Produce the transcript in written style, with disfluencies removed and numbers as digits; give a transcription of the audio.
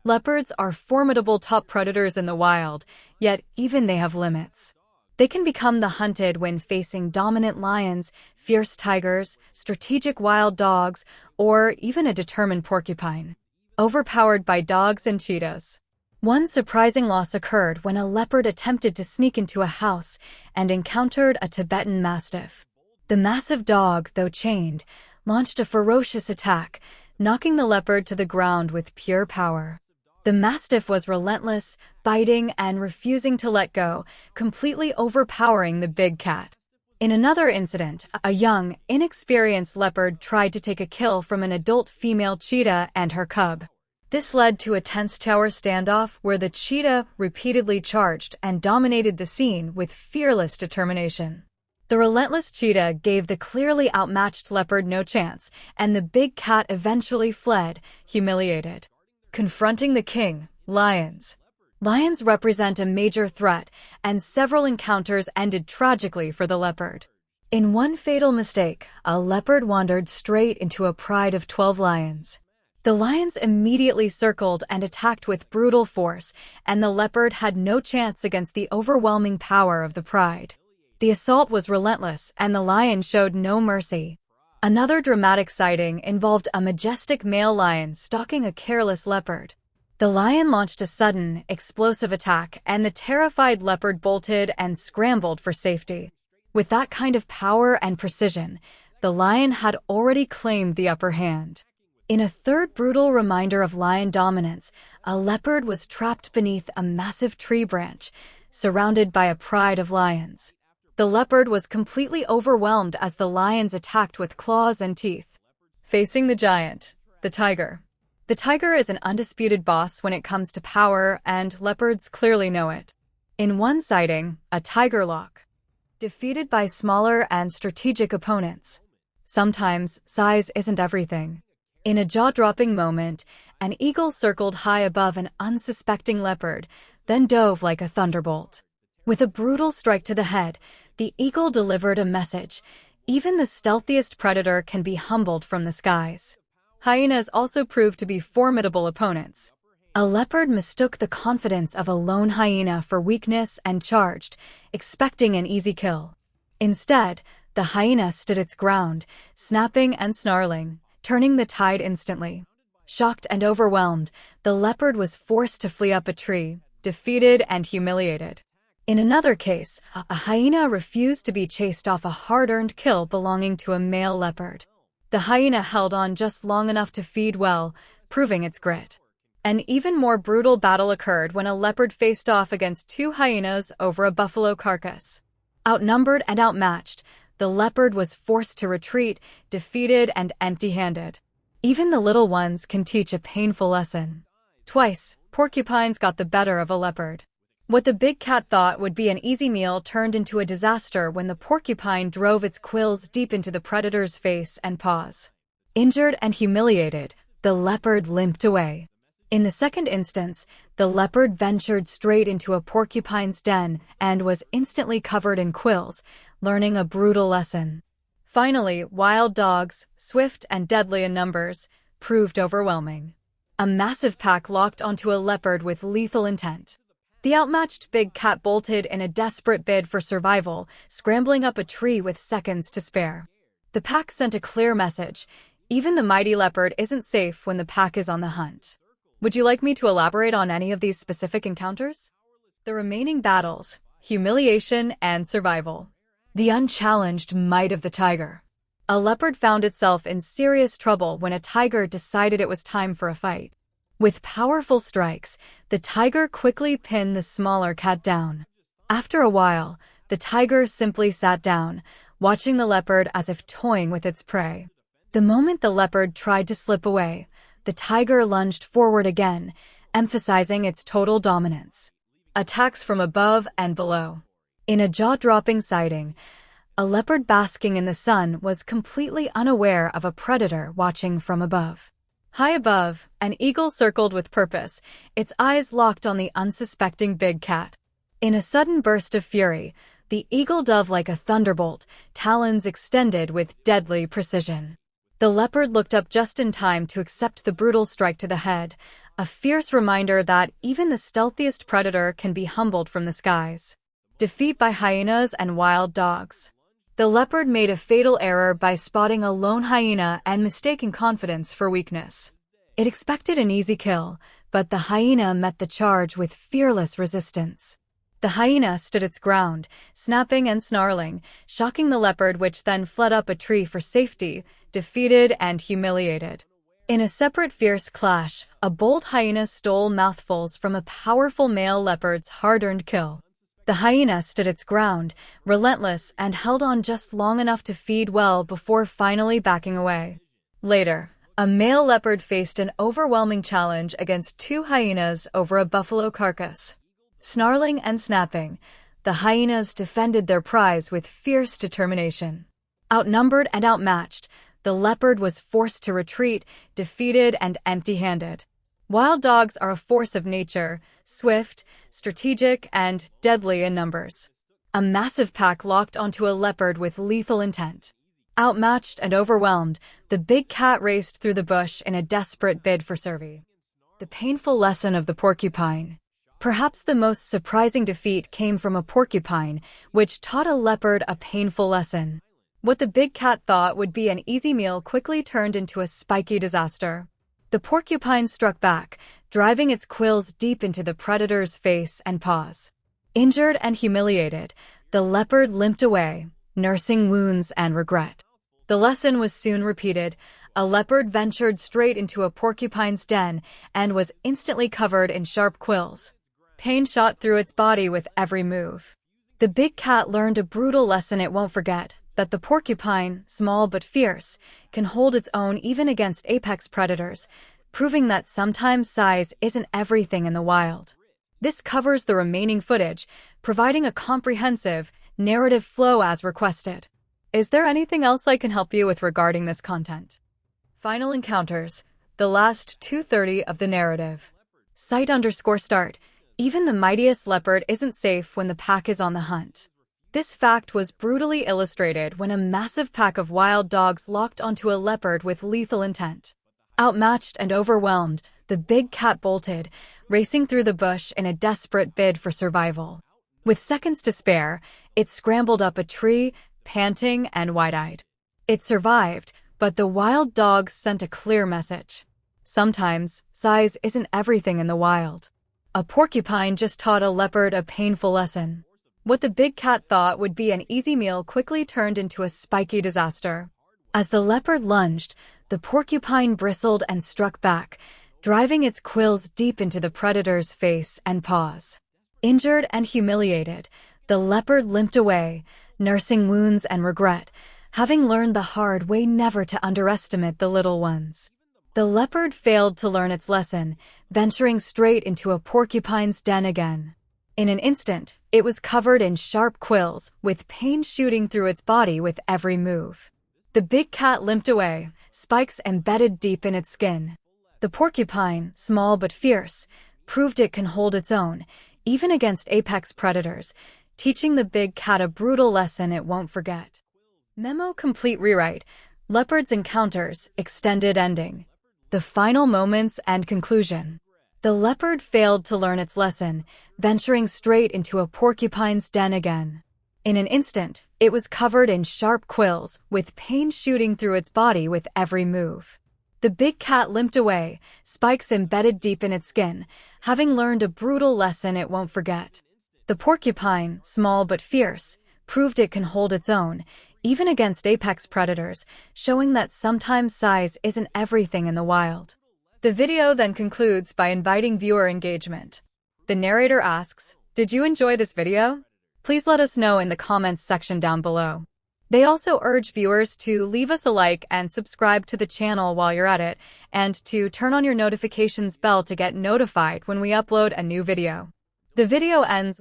Leopards are formidable top predators in the wild, yet even they have limits. They can become the hunted when facing dominant lions, fierce tigers, strategic wild dogs, or even a determined porcupine. Overpowered by dogs and cheetahs. One surprising loss occurred when a leopard attempted to sneak into a house and encountered a Tibetan Mastiff. The massive dog, though chained, launched a ferocious attack, knocking the leopard to the ground with pure power. The Mastiff was relentless, biting and refusing to let go, completely overpowering the big cat. In another incident, a young, inexperienced leopard tried to take a kill from an adult female cheetah and her cub. This led to a tense tower standoff where the cheetah repeatedly charged and dominated the scene with fearless determination. The relentless cheetah gave the clearly outmatched leopard no chance, and the big cat eventually fled, humiliated. Confronting the king, lions. Lions represent a major threat, and several encounters ended tragically for the leopard. In one fatal mistake, a leopard wandered straight into a pride of 12 lions. The lions immediately circled and attacked with brutal force, and the leopard had no chance against the overwhelming power of the pride. The assault was relentless, and the lion showed no mercy. Another dramatic sighting involved a majestic male lion stalking a careless leopard. The lion launched a sudden, explosive attack, and the terrified leopard bolted and scrambled for safety. With that kind of power and precision, the lion had already claimed the upper hand. In a third brutal reminder of lion dominance, a leopard was trapped beneath a massive tree branch, surrounded by a pride of lions. The leopard was completely overwhelmed as the lions attacked with claws and teeth. Facing the giant, the tiger. The tiger is an undisputed boss when it comes to power, and leopards clearly know it. In one sighting, a tiger lock. Defeated by smaller and strategic opponents. Sometimes, size isn't everything. In a jaw-dropping moment, an eagle circled high above an unsuspecting leopard, then dove like a thunderbolt. With a brutal strike to the head, the eagle delivered a message. Even the stealthiest predator can be humbled from the skies. Hyenas also proved to be formidable opponents. A leopard mistook the confidence of a lone hyena for weakness and charged, expecting an easy kill. Instead, the hyena stood its ground, snapping and snarling, turning the tide instantly. Shocked and overwhelmed, the leopard was forced to flee up a tree, defeated and humiliated. In another case, a hyena refused to be chased off a hard-earned kill belonging to a male leopard. The hyena held on just long enough to feed well, proving its grit. An even more brutal battle occurred when a leopard faced off against 2 hyenas over a buffalo carcass. Outnumbered and outmatched, the leopard was forced to retreat, defeated and empty-handed. Even the little ones can teach a painful lesson. Twice, porcupines got the better of a leopard. What the big cat thought would be an easy meal turned into a disaster when the porcupine drove its quills deep into the predator's face and paws. Injured and humiliated, the leopard limped away. In the second instance, the leopard ventured straight into a porcupine's den and was instantly covered in quills, learning a brutal lesson. Finally, wild dogs, swift and deadly in numbers, proved overwhelming. A massive pack locked onto a leopard with lethal intent. The outmatched big cat bolted in a desperate bid for survival, scrambling up a tree with seconds to spare. The pack sent a clear message: even the mighty leopard isn't safe when the pack is on the hunt. Would you like me to elaborate on any of these specific encounters? The remaining battles, humiliation and survival. The unchallenged might of the tiger. A leopard found itself in serious trouble when a tiger decided it was time for a fight. With powerful strikes, the tiger quickly pinned the smaller cat down. After a while, the tiger simply sat down, watching the leopard as if toying with its prey. The moment the leopard tried to slip away, the tiger lunged forward again, emphasizing its total dominance. Attacks from above and below. In a jaw-dropping sighting, a leopard basking in the sun was completely unaware of a predator watching from above. High above, an eagle circled with purpose, its eyes locked on the unsuspecting big cat. In a sudden burst of fury, the eagle dove like a thunderbolt, talons extended with deadly precision. The leopard looked up just in time to accept the brutal strike to the head, a fierce reminder that even the stealthiest predator can be humbled from the skies. Defeat by hyenas and wild dogs. The leopard made a fatal error by spotting a lone hyena and mistaking confidence for weakness. It expected an easy kill, but the hyena met the charge with fearless resistance. The hyena stood its ground, snapping and snarling, shocking the leopard, which then fled up a tree for safety, defeated and humiliated. In a separate fierce clash, a bold hyena stole mouthfuls from a powerful male leopard's hard-earned kill. The hyena stood its ground, relentless, and held on just long enough to feed well before finally backing away. Later, a male leopard faced an overwhelming challenge against two hyenas over a buffalo carcass. Snarling and snapping, the hyenas defended their prize with fierce determination. Outnumbered and outmatched, the leopard was forced to retreat, defeated and empty-handed. Wild dogs are a force of nature, swift, strategic, and deadly in numbers. A massive pack locked onto a leopard with lethal intent. Outmatched and overwhelmed, the big cat raced through the bush in a desperate bid for survey. The painful lesson of the porcupine. Perhaps the most surprising defeat came from a porcupine, which taught a leopard a painful lesson. What the big cat thought would be an easy meal quickly turned into a spiky disaster. The porcupine struck back, driving its quills deep into the predator's face and paws. Injured and humiliated, the leopard limped away, nursing wounds and regret. The lesson was soon repeated. A leopard ventured straight into a porcupine's den and was instantly covered in sharp quills. Pain shot through its body with every move. The big cat learned a brutal lesson it won't forget, that the porcupine, small but fierce, can hold its own even against apex predators, proving that sometimes size isn't everything in the wild. This covers the remaining footage, providing a comprehensive, narrative flow as requested. Is there anything else I can help you with regarding this content? Final encounters, the last 2:30 of the narrative. Site_start. Even the mightiest leopard isn't safe when the pack is on the hunt. This fact was brutally illustrated when a massive pack of wild dogs locked onto a leopard with lethal intent. Outmatched and overwhelmed, the big cat bolted, racing through the bush in a desperate bid for survival. With seconds to spare, it scrambled up a tree, panting and wide-eyed. It survived, but the wild dogs sent a clear message. Sometimes, size isn't everything in the wild. A porcupine just taught a leopard a painful lesson. What the big cat thought would be an easy meal quickly turned into a spiky disaster. As the leopard lunged, the porcupine bristled and struck back, driving its quills deep into the predator's face and paws. Injured and humiliated, the leopard limped away, nursing wounds and regret, having learned the hard way never to underestimate the little ones. The leopard failed to learn its lesson, venturing straight into a porcupine's den again. In an instant, it was covered in sharp quills, with pain shooting through its body with every move. The big cat limped away, spikes embedded deep in its skin. The porcupine, small but fierce, proved it can hold its own, even against apex predators, teaching the big cat a brutal lesson it won't forget. Memo complete rewrite. Leopard's encounters, extended ending. The final moments and conclusion. The leopard failed to learn its lesson, venturing straight into a porcupine's den again. In an instant, it was covered in sharp quills, with pain shooting through its body with every move. The big cat limped away, spikes embedded deep in its skin, having learned a brutal lesson it won't forget. The porcupine, small but fierce, proved it can hold its own, even against apex predators, showing that sometimes size isn't everything in the wild. The video then concludes by inviting viewer engagement. The narrator asks, "Did you enjoy this video? Please let us know in the comments section down below." They also urge viewers to leave us a like and subscribe to the channel while you're at it, and to turn on your notifications bell to get notified when we upload a new video. The video ends